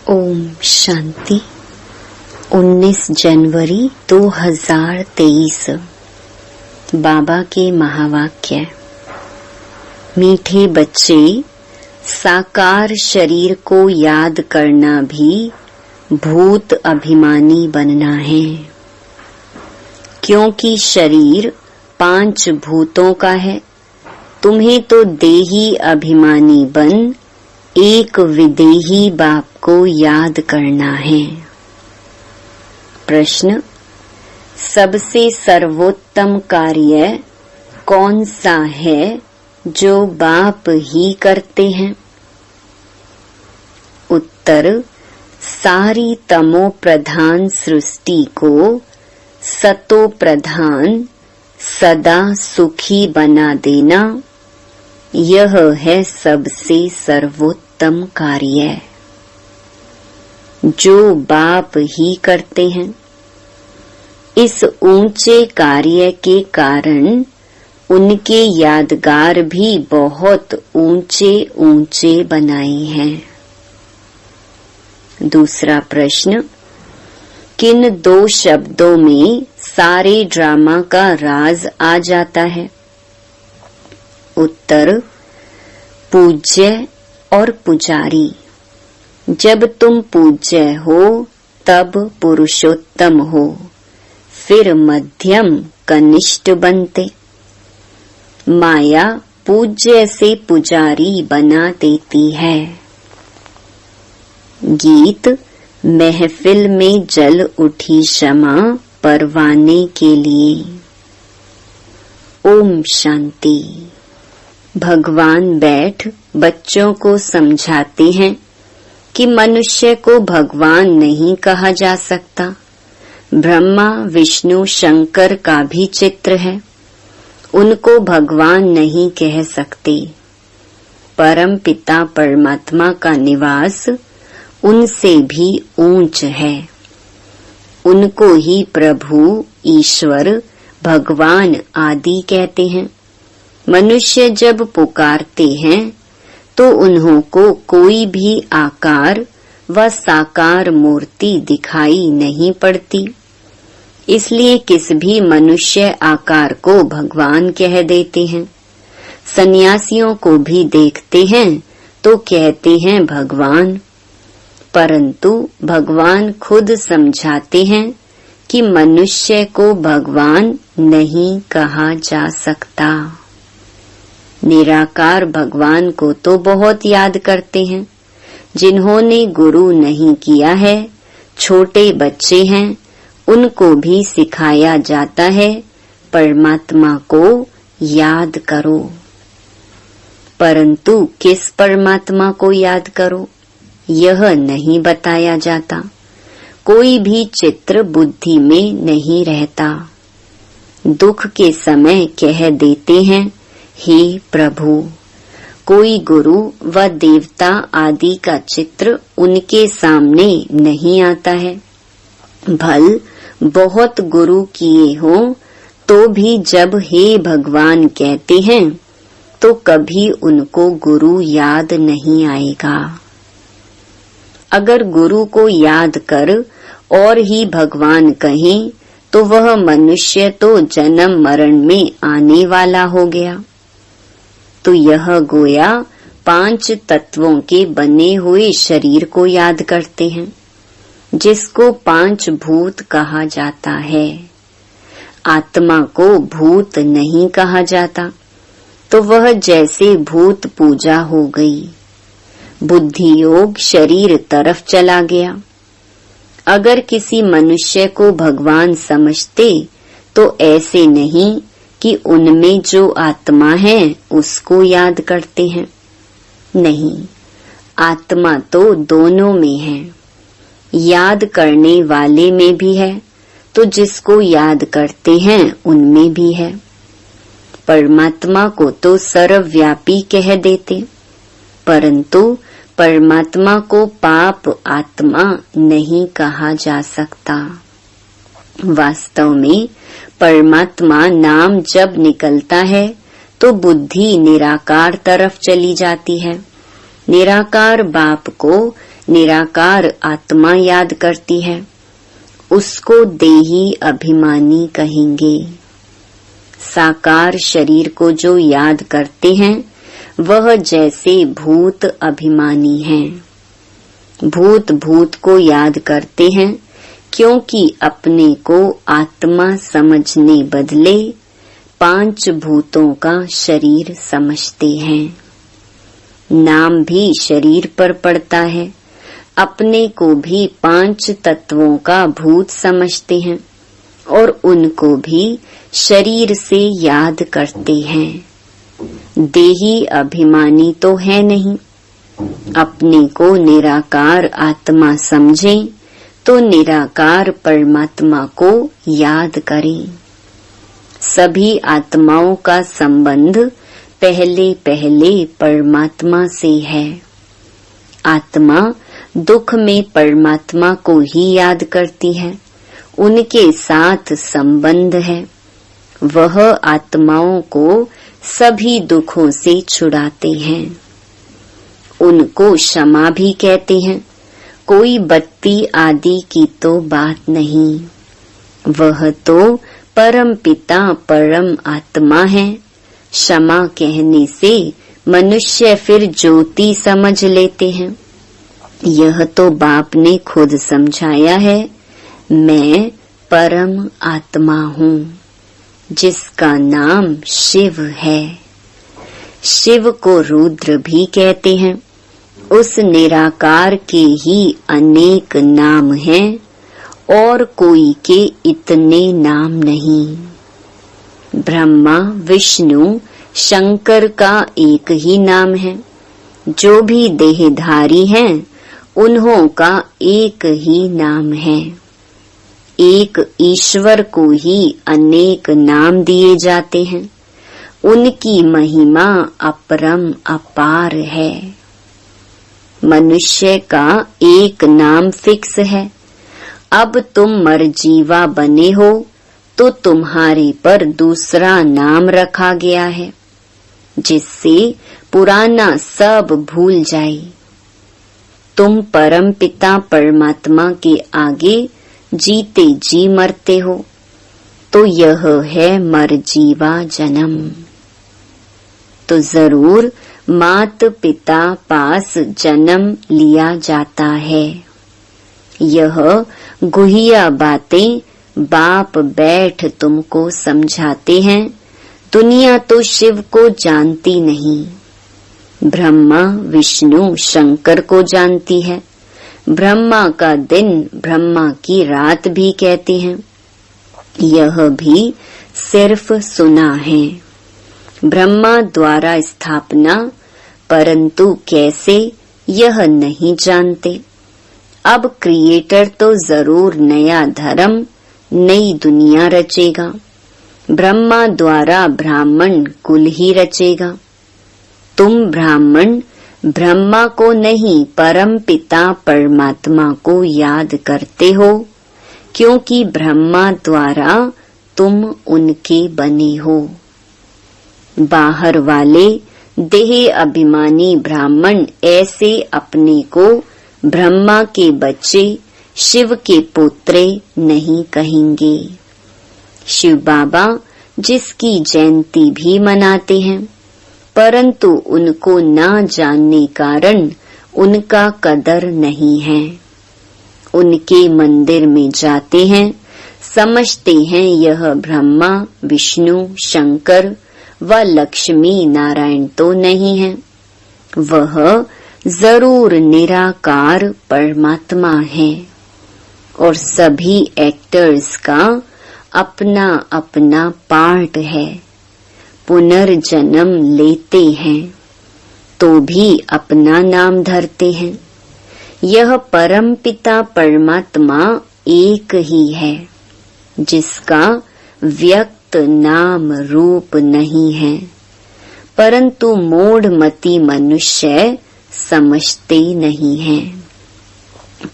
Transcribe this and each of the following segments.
ओम शांति। 19 जनवरी 2023 बाबा के महावाक्य। मीठे बच्चे, साकार शरीर को याद करना भी भूत अभिमानी बनना है, क्योंकि शरीर 5 भूतों का है। तुम्हें तो देही अभिमानी बन एक विदेही बाप को याद करना है। प्रश्न: सबसे सर्वोत्तम कार्य कौन सा है जो बाप ही करते हैं? उत्तर: सारी तमो प्रधान सृष्टि को सतो प्रधान सदा सुखी बना देना, यह है सबसे सर्वोत्तम कार्य जो बाप ही करते हैं। इस ऊंचे कार्य के कारण उनके यादगार भी बहुत ऊंचे ऊंचे बनाए हैं। दूसरा प्रश्न: किन 2 शब्दों में सारे ड्रामा का राज आ जाता है? उत्तर: पूज्य और पुजारी। जब तुम पूज्य हो तब पुरुषोत्तम हो, फिर मध्यम कनिष्ठ बनते। माया पूज्य से पुजारी बना देती है। गीत: महफिल में जल उठी शमा परवाने के लिए। ओम शांति। भगवान बैठ बच्चों को समझाते हैं कि मनुष्य को भगवान नहीं कहा जा सकता। ब्रह्मा विष्णु शंकर का भी चित्र है, उनको भगवान नहीं कह सकते। परम पिता परमात्मा का निवास उनसे भी ऊंच है, उनको ही प्रभु, ईश्वर, भगवान आदि कहते हैं। मनुष्य जब पुकारते हैं तो उन्हों को कोई भी आकार व साकार मूर्ति दिखाई नहीं पड़ती, इसलिए किस भी मनुष्य आकार को भगवान कह देते हैं। सन्यासियों को भी देखते हैं तो कहते हैं भगवान, परंतु भगवान खुद समझाते हैं कि मनुष्य को भगवान नहीं कहा जा सकता। निराकार भगवान को तो बहुत याद करते हैं। जिन्होंने गुरु नहीं किया है, छोटे बच्चे हैं, उनको भी सिखाया जाता है परमात्मा को याद करो। परंतु किस परमात्मा को याद करो, यह नहीं बताया जाता। कोई भी चित्र बुद्धि में नहीं रहता। दुख के समय कह देते हैं, हे प्रभु। कोई गुरु व देवता आदि का चित्र उनके सामने नहीं आता है। भल बहुत गुरु किए हो तो भी जब हे भगवान कहते हैं तो कभी उनको गुरु याद नहीं आएगा। अगर गुरु को याद कर और ही भगवान कहें तो वह मनुष्य तो जन्म मरण में आने वाला हो गया। तो यह गोया 5 तत्वों के बने हुए शरीर को याद करते हैं, जिसको 5 भूत कहा जाता है। आत्मा को भूत नहीं कहा जाता, तो वह जैसे भूत पूजा हो गई। बुद्धि योग शरीर तरफ चला गया। अगर किसी मनुष्य को भगवान समझते तो ऐसे नहीं कि उनमें जो आत्मा है उसको याद करते हैं। नहीं, आत्मा तो दोनों में है। याद करने वाले में भी है तो जिसको याद करते हैं उनमें भी है। परमात्मा को तो सर्वव्यापी कह देते, परंतु परमात्मा को पाप आत्मा नहीं कहा जा सकता। वास्तव में परमात्मा नाम जब निकलता है तो बुद्धि निराकार तरफ चली जाती है। निराकार बाप को निराकार आत्मा याद करती है, उसको देही अभिमानी कहेंगे। साकार शरीर को जो याद करते हैं वह जैसे भूत अभिमानी हैं। भूत भूत को याद करते हैं क्योंकि अपने को आत्मा समझने बदले 5 भूतों का शरीर समझते हैं। नाम भी शरीर पर पड़ता है, अपने को भी 5 तत्वों का भूत समझते हैं और उनको भी शरीर से याद करते हैं। देही अभिमानी तो है नहीं। अपने को निराकार आत्मा समझें तो निराकार परमात्मा को याद करें। सभी आत्माओं का संबंध पहले पहले परमात्मा से है। आत्मा दुख में परमात्मा को ही याद करती है, उनके साथ संबंध है। वह आत्माओं को सभी दुखों से छुड़ाते हैं। उनको क्षमा भी कहते हैं। कोई बत्ती आदि की तो बात नहीं। वह तो परम पिता परम आत्मा है। क्षमा कहने से मनुष्य फिर ज्योति समझ लेते हैं। यह तो बाप ने खुद समझाया है, मैं परम आत्मा हूँ, जिसका नाम शिव है। शिव को रुद्र भी कहते हैं। उस निराकार के ही अनेक नाम हैं और कोई के इतने नाम नहीं। ब्रह्मा विष्णु शंकर का एक ही नाम है। जो भी देहधारी हैं उन्हों का एक ही नाम है। एक ईश्वर को ही अनेक नाम दिए जाते हैं। उनकी महिमा अपरम अपार है। मनुष्य का एक नाम फिक्स है। अब तुम मरजीवा बने हो तो तुम्हारे पर दूसरा नाम रखा गया है, जिससे पुराना सब भूल जाए। तुम परम पिता परमात्मा के आगे जीते जी मरते हो, तो यह है मरजीवा जन्म। तो जरूर मात पिता पास जन्म लिया जाता है। यह गुहिया बातें बाप बैठ तुमको समझाते हैं। दुनिया तो शिव को जानती नहीं। ब्रह्मा विष्णु शंकर को जानती है। ब्रह्मा का दिन ब्रह्मा की रात भी कहते हैं। यह भी सिर्फ सुना है। ब्रह्मा द्वारा स्थापना, परंतु कैसे यह नहीं जानते। अब क्रिएटर तो जरूर नया धर्म नई दुनिया रचेगा। ब्रह्मा द्वारा ब्राह्मण कुल ही रचेगा। तुम ब्राह्मण ब्रह्मा को नहीं परम पिता परमात्मा को याद करते हो, क्योंकि ब्रह्मा द्वारा तुम उनके बने हो। बाहर वाले देह अभिमानी ब्राह्मण ऐसे अपने को ब्रह्मा के बच्चे शिव के पोत्रे नहीं कहेंगे। शिव बाबा जिसकी जयंती भी मनाते हैं, परंतु उनको न जानने कारण उनका कदर नहीं है। उनके मंदिर में जाते हैं, समझते हैं यह ब्रह्मा विष्णु शंकर व लक्ष्मी नारायण तो नहीं है। वह जरूर निराकार परमात्मा है। और सभी एक्टर्स का अपना अपना पार्ट है। पुनर्जन्म लेते हैं तो भी अपना नाम धरते हैं। यह परम पिता परमात्मा एक ही है, जिसका व्यक्त नाम रूप नहीं है, परंतु मूढ़मती मनुष्य समझते नहीं हैं।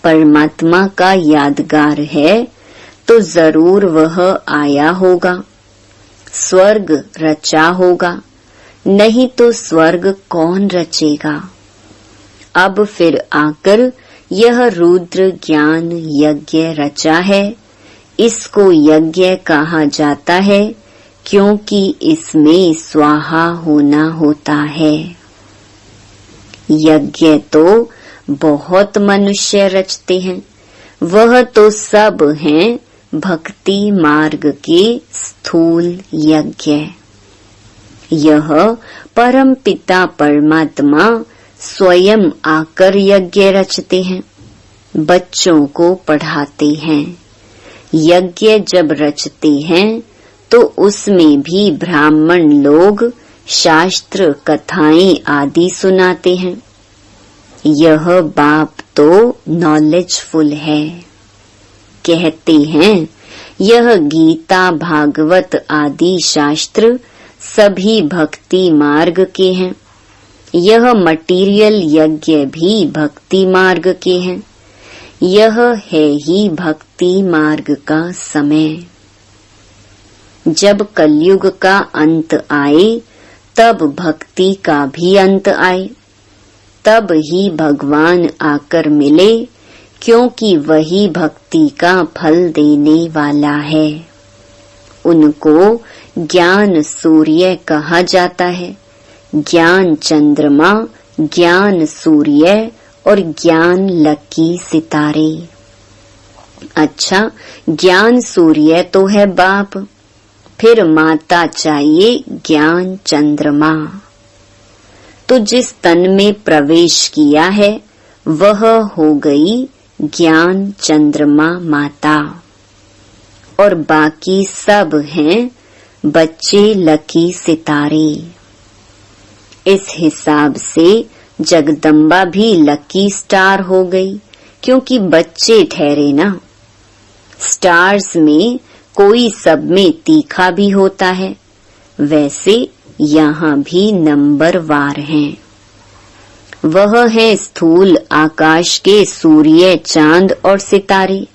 परमात्मा का यादगार है तो जरूर वह आया होगा, स्वर्ग रचा होगा, नहीं तो स्वर्ग कौन रचेगा। अब फिर आकर यह रुद्र ज्ञान यज्ञ रचा है, इसको यज्ञ कहा जाता है क्योंकि इसमें स्वाहा होना होता है। यज्ञ तो बहुत मनुष्य रचते हैं, वह तो सब हैं भक्ति मार्ग के स्थूल यज्ञ। यह परम पिता परमात्मा स्वयं आकर यज्ञ रचते हैं, बच्चों को पढ़ाते हैं। यज्ञ जब रचते हैं तो उसमें भी ब्राह्मण लोग शास्त्र कथाएं आदि सुनाते हैं। यह बाप तो नॉलेजफुल है। कहते हैं यह गीता भागवत आदि शास्त्र सभी भक्ति मार्ग के हैं। यह मटीरियल यज्ञ भी भक्ति मार्ग के हैं। यह है ही भक्ति मार्ग का समय। जब कलयुग का अंत आए तब भक्ति का भी अंत आए, तब ही भगवान आकर मिले, क्योंकि वही भक्ति का फल देने वाला है। उनको ज्ञान सूर्य कहा जाता है। ज्ञान चंद्रमा, ज्ञान सूर्य और ज्ञान लकी सितारे। अच्छा, ज्ञान सूर्य तो है बाप, फिर माता चाहिए ज्ञान चंद्रमा। तो जिस तन में प्रवेश किया है वह हो गई ज्ञान चंद्रमा माता, और बाकी सब हैं बच्चे लकी सितारे। इस हिसाब से जगदम्बा भी लकी स्टार हो गई, क्योंकि बच्चे ठहरे ना। स्टार्स में कोई सब में तीखा भी होता है, वैसे यहाँ भी नंबर वार हैं। वह है स्थूल आकाश के सूर्य, चांद और सितारे,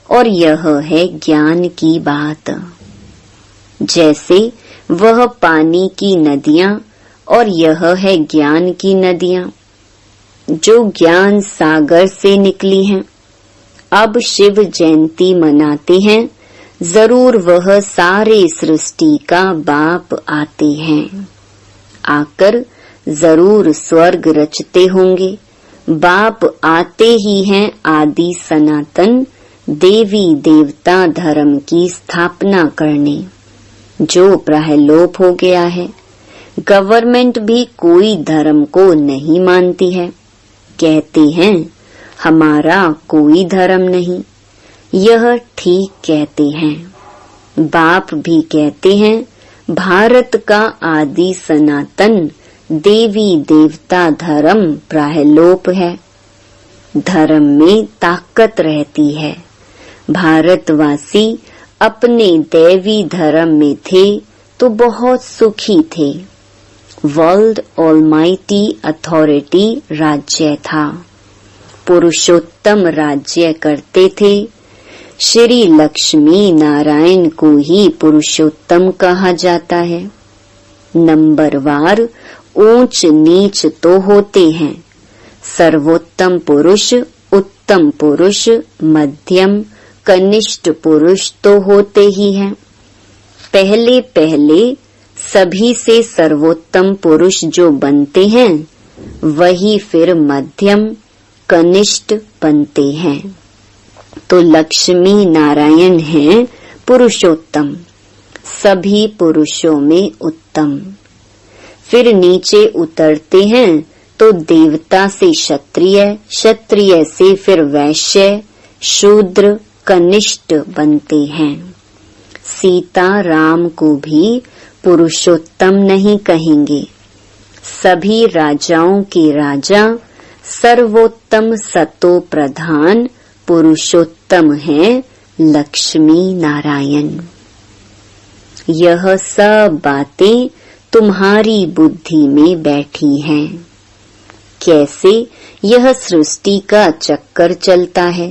और यह है ज्ञान की बात। जैसे वह पानी की नदियां और यह है ज्ञान की नदियां, जो ज्ञान सागर से निकली हैं। अब शिव जयंती मनाते हैं, जरूर वह सारे सृष्टि का बाप आते हैं। आकर जरूर स्वर्ग रचते होंगे। बाप आते ही हैं आदि सनातन देवी देवता धर्म की स्थापना करने, जो प्रहलोप हो गया है। गवर्नमेंट भी कोई धर्म को नहीं मानती है, कहते हैं हमारा कोई धर्म नहीं। यह ठीक कहते हैं। बाप भी कहते हैं भारत का आदि सनातन देवी देवता धर्म प्रहलोप है। धर्म में ताकत रहती है। भारतवासी अपने दैवी धर्म में थे तो बहुत सुखी थे। वर्ल्ड ऑलमाइटी अथॉरिटी राज्य था। पुरुषोत्तम राज्य करते थे। श्री लक्ष्मी नारायण को ही पुरुषोत्तम कहा जाता है। नंबरवार ऊंच नीच तो होते हैं। सर्वोत्तम पुरुष, उत्तम पुरुष, मध्यम, कनिष्ठ पुरुष तो होते ही हैं। पहले पहले सभी से सर्वोत्तम पुरुष जो बनते हैं वही फिर मध्यम, कनिष्ठ बनते हैं। तो लक्ष्मी नारायण हैं पुरुषोत्तम, सभी पुरुषों में उत्तम। फिर नीचे उतरते हैं तो देवता से क्षत्रिय, क्षत्रिय से फिर वैश्य, शूद्र, कनिष्ठ बनते हैं। सीता राम को भी पुरुषोत्तम नहीं कहेंगे। सभी राजाओं के राजा सर्वोत्तम सतो प्रधान पुरुषोत्तम है लक्ष्मी नारायण। यह सब बातें तुम्हारी बुद्धि में बैठी हैं। कैसे यह सृष्टि का चक्कर चलता है।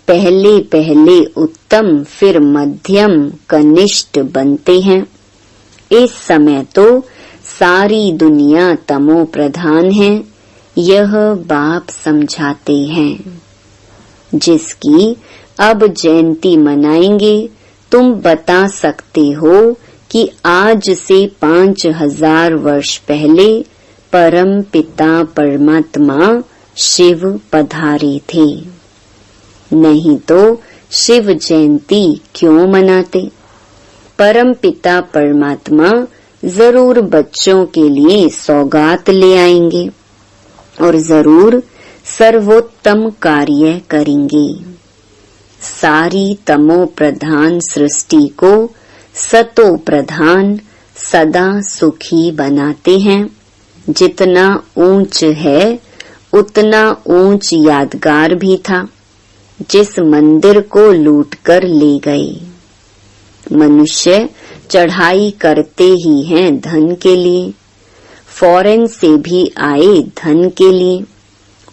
पहले पहले उत्तम, फिर मध्यम, कनिष्ठ बनते हैं। इस समय तो सारी दुनिया तमो प्रधान है। यह बाप समझाते हैं। जिसकी अब जयंती मनाएंगे, तुम बता सकते हो कि आज से 5000 वर्ष पहले परम पिता परमात्मा शिव पधारे थे। नहीं तो शिव जयंती क्यों मनाते? परम पिता परमात्मा जरूर बच्चों के लिए सौगात ले आएंगे और जरूर सर्वोत्तम कार्य करेंगे। सारी तमो प्रधान सृष्टि को सतो प्रधान सदा सुखी बनाते हैं। जितना ऊंच है उतना ऊंच यादगार भी था, जिस मंदिर को लूटकर ले गए। मनुष्य चढ़ाई करते ही हैं धन के लिए, फॉरेन से भी आए धन के लिए।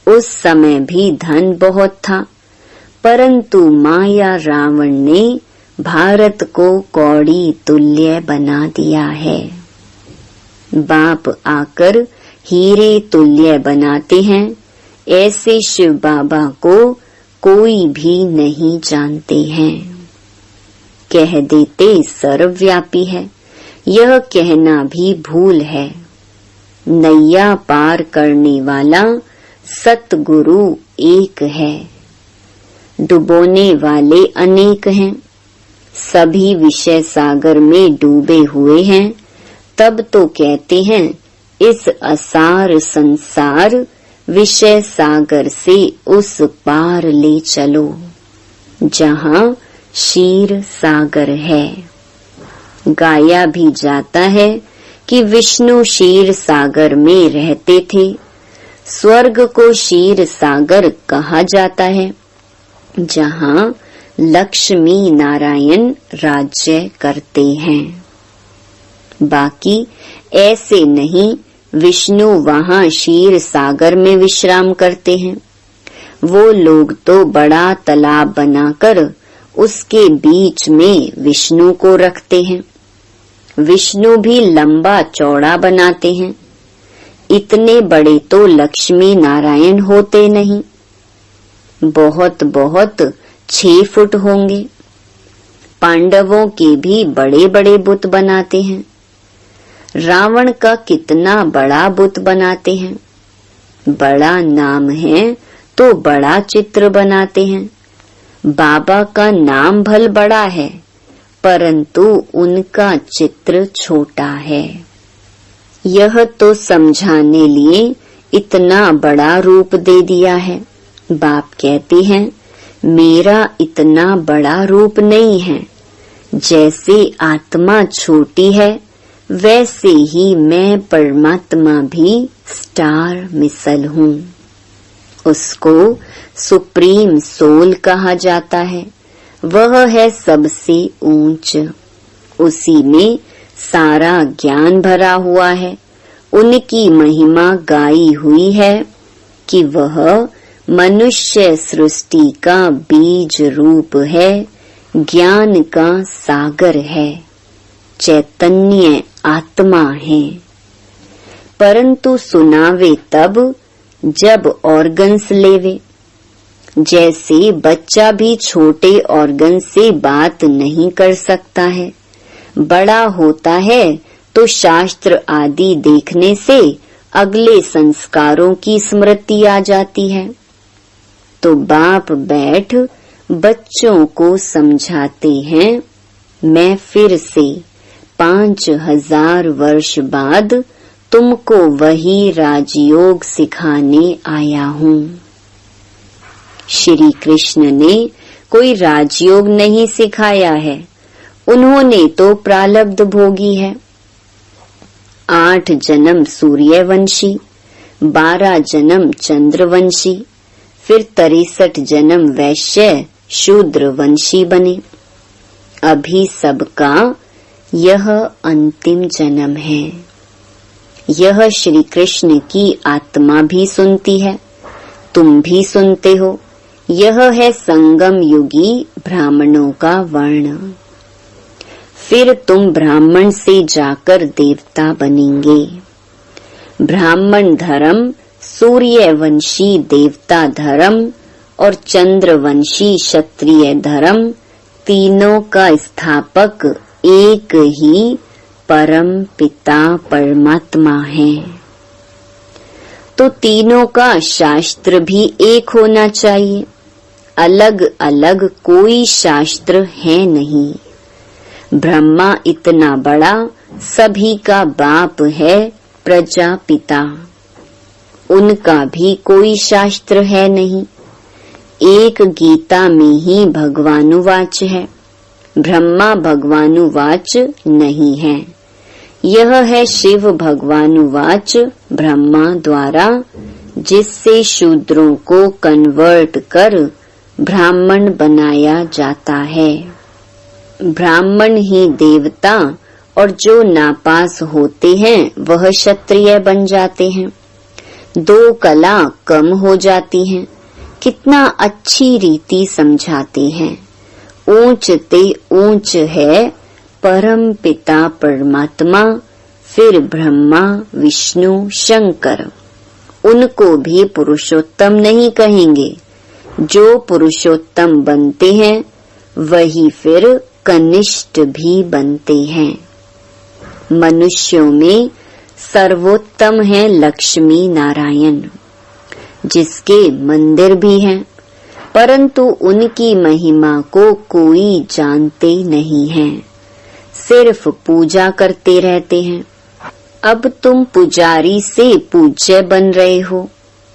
उस समय भी धन बहुत था, परंतु माया रावण ने भारत को कौड़ी तुल्य बना दिया है। बाप आकर हीरे तुल्य बनाते हैं, ऐसे शिव बाबा को कोई भी नहीं जानते हैं। कह देते सर्वव्यापी है, यह कहना भी भूल है। नैया पार करने वाला सतगुरु एक है, डुबोने वाले अनेक हैं। सभी विषय सागर में डूबे हुए हैं, तब तो कहते हैं इस असार संसार विषय सागर से उस पार ले चलो, जहाँ क्षीर सागर है। गाया भी जाता है कि विष्णु क्षीर सागर में रहते थे। स्वर्ग को क्षीर सागर कहा जाता है, जहाँ लक्ष्मी नारायण राज्य करते हैं। बाकी ऐसे नहीं, विष्णु वहाँ क्षीर सागर में विश्राम करते हैं। वो लोग तो बड़ा तालाब बनाकर उसके बीच में विष्णु को रखते हैं। विष्णु भी लंबा चौड़ा बनाते हैं। इतने बड़े तो लक्ष्मी नारायण होते नहीं, बहुत 6 फुट होंगे। पांडवों के भी बड़े बड़े बुत बनाते हैं। रावण का कितना बड़ा बुत बनाते हैं। बड़ा नाम है तो बड़ा चित्र बनाते हैं। बाबा का नाम भल बड़ा है, परंतु उनका चित्र छोटा है। यह तो समझाने लिए इतना बड़ा रूप दे दिया है। बाप कहते हैं मेरा इतना बड़ा रूप नहीं है। जैसे आत्मा छोटी है, वैसे ही मैं परमात्मा भी स्टार मिसल हूँ। उसको सुप्रीम सोल कहा जाता है। वह है सबसे ऊंच। उसी में सारा ज्ञान भरा हुआ है। उनकी महिमा गाई हुई है कि वह मनुष्य सृष्टि का बीज रूप है, ज्ञान का सागर है, चैतन्य आत्मा है। परंतु सुनावे तब जब ऑर्गन्स लेवे। जैसे बच्चा भी छोटे ऑर्गन से बात नहीं कर सकता है। बड़ा होता है तो शास्त्र आदि देखने से अगले संस्कारों की स्मृति आ जाती है। तो बाप बैठ बच्चों को समझाते हैं, मैं फिर से 5000 वर्ष बाद तुमको वही राजयोग सिखाने आया हूँ। श्री कृष्ण ने कोई राजयोग नहीं सिखाया है, उन्होंने तो प्रारब्ध भोगी है। 8 जन्म सूर्यवंशी, 12 जन्म चंद्रवंशी, फिर 63 जन्म वैश्य शूद्रवंशी बने। अभी सबका यह अंतिम जन्म है। यह श्री कृष्ण की आत्मा भी सुनती है, तुम भी सुनते हो। यह है संगम युगी ब्राह्मणों का वर्ण। फिर तुम ब्राह्मण से जाकर देवता बनेंगे। ब्राह्मण धर्म, सूर्यवंशी देवता धर्म और चंद्रवंशी क्षत्रिय धर्म तीनों का स्थापक एक ही परम पिता परमात्मा है। तो तीनों का शास्त्र भी एक होना चाहिए, अलग अलग कोई शास्त्र है नहीं। ब्रह्मा इतना बड़ा सभी का बाप है प्रजापिता, उनका भी कोई शास्त्र है नहीं। एक गीता में ही भगवानुवाच है, ब्रह्मा भगवानुवाच नहीं है। यह है शिव भगवानुवाच ब्रह्मा द्वारा, जिससे शूद्रों को कन्वर्ट कर ब्राह्मण बनाया जाता है। ब्राह्मण ही देवता और जो नापास होते हैं वह क्षत्रिय बन जाते हैं। दो कला कम हो जाती हैं। कितना अच्छी रीति समझाते हैं। ऊंच ते ऊंच है परम पिता परमात्मा, फिर ब्रह्मा विष्णु शंकर। उनको भी पुरुषोत्तम नहीं कहेंगे। जो पुरुषोत्तम बनते हैं वही फिर कनिष्ठ भी बनते हैं। मनुष्यों में सर्वोत्तम है लक्ष्मी नारायण, जिसके मंदिर भी हैं, परंतु उनकी महिमा को कोई जानते नहीं है, सिर्फ पूजा करते रहते हैं। अब तुम पुजारी से पूज्य बन रहे हो,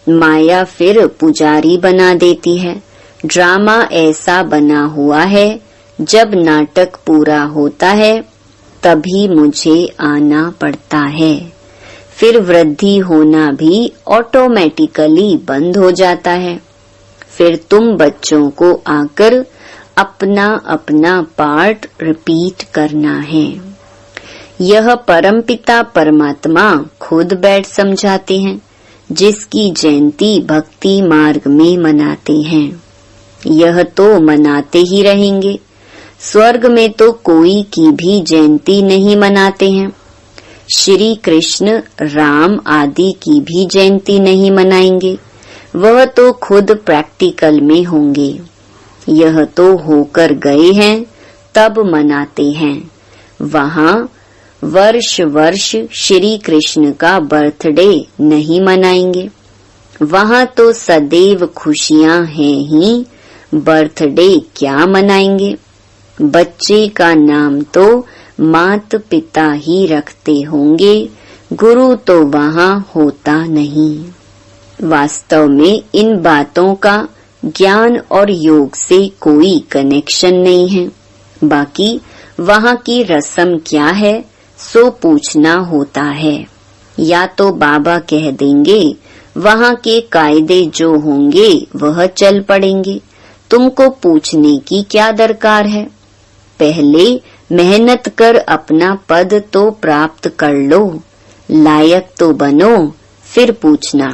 माया फिर पुजारी बना देती है। ड्रामा ऐसा बना हुआ है, जब नाटक पूरा होता है तभी मुझे आना पड़ता है। फिर वृद्धि होना भी ऑटोमेटिकली बंद हो जाता है। फिर तुम बच्चों को आकर अपना अपना पार्ट रिपीट करना है। यह परमपिता परमात्मा खुद बैठ समझाते हैं, जिसकी जयंती भक्ति मार्ग में मनाते हैं। यह तो मनाते ही रहेंगे। स्वर्ग में तो कोई की भी जयंती नहीं मनाते हैं। श्री कृष्ण राम आदि की भी जयंती नहीं मनाएंगे, वह तो खुद प्रैक्टिकल में होंगे। यह तो होकर गए हैं तब मनाते हैं। वहाँ वर्ष वर्ष श्री कृष्ण का बर्थडे नहीं मनाएंगे। वहाँ तो सदैव खुशियां हैं ही, बर्थडे क्या मनाएंगे। बच्चे का नाम तो माता पिता ही रखते होंगे, गुरु तो वहाँ होता नहीं। वास्तव में इन बातों का ज्ञान और योग से कोई कनेक्शन नहीं है। बाकी वहाँ की रस्म क्या है सो पूछना होता है। या तो बाबा कह देंगे, वहाँ के कायदे जो होंगे वह चल पड़ेंगे। तुमको पूछने की क्या दरकार है। पहले मेहनत कर अपना पद तो प्राप्त कर लो, लायक तो बनो, फिर पूछना।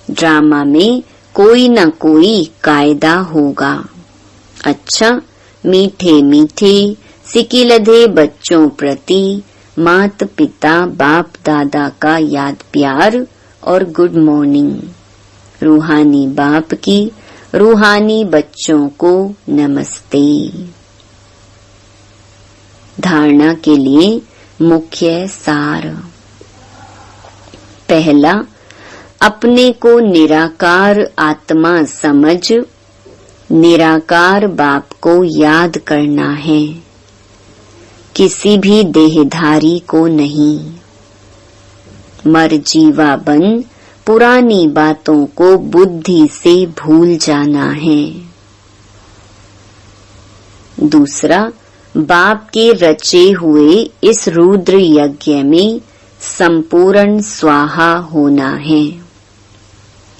ड्रामा में कोई न कोई कायदा होगा। अच्छा, मीठे मीठे सिकिलधे बच्चों प्रति मात पिता बाप दादा का याद प्यार और गुड मॉर्निंग। रूहानी बाप की रूहानी बच्चों को नमस्ते। धारणा के लिए मुख्य सार। पहला, अपने को निराकार आत्मा समझ निराकार बाप को याद करना है, किसी भी देहधारी को नहीं। मरजीवा बन पुरानी बातों को बुद्धि से भूल जाना है। दूसरा, बाप के रचे हुए इस रुद्र यज्ञ में संपूर्ण स्वाहा होना है।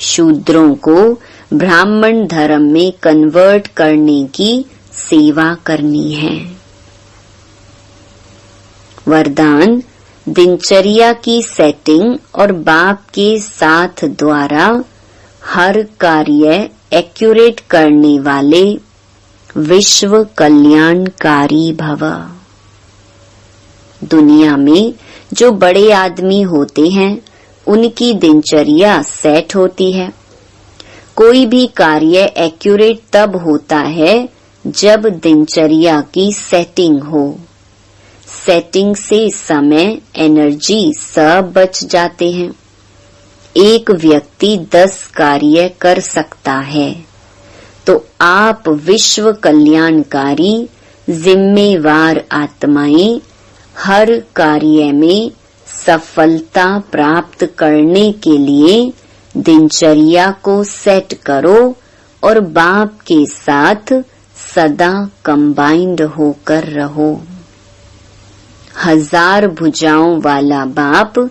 शूद्रों को ब्राह्मण धर्म में कन्वर्ट करने की सेवा करनी है। वरदान, दिनचर्या की सेटिंग और बाप के साथ द्वारा हर कार्य एक्यूरेट करने वाले विश्व कल्याणकारी भव। दुनिया में जो बड़े आदमी होते हैं उनकी दिनचर्या सेट होती है। कोई भी कार्य एक्यूरेट तब होता है जब दिनचर्या की सेटिंग हो। सेटिंग से समय, एनर्जी सब बच जाते हैं। एक व्यक्ति 10 कार्य कर सकता है, तो आप विश्व कल्याणकारी जिम्मेवार आत्माएं हर कार्य में सफलता प्राप्त करने के लिए दिनचर्या को सेट करो और बाप के साथ सदा कंबाइंड होकर रहो। 1000 भुजाओं वाला बाप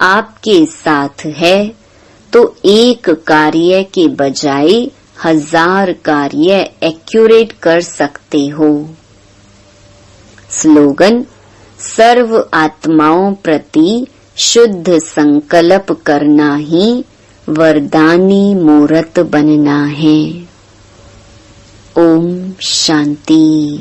आपके साथ है, तो एक कार्य के बजाय 1000 कार्य एक्यूरेट कर सकते हो। स्लोगन: सर्व आत्माओं प्रति शुद्ध संकल्प करना ही वरदानी मूर्त बनना है। ओम शांति।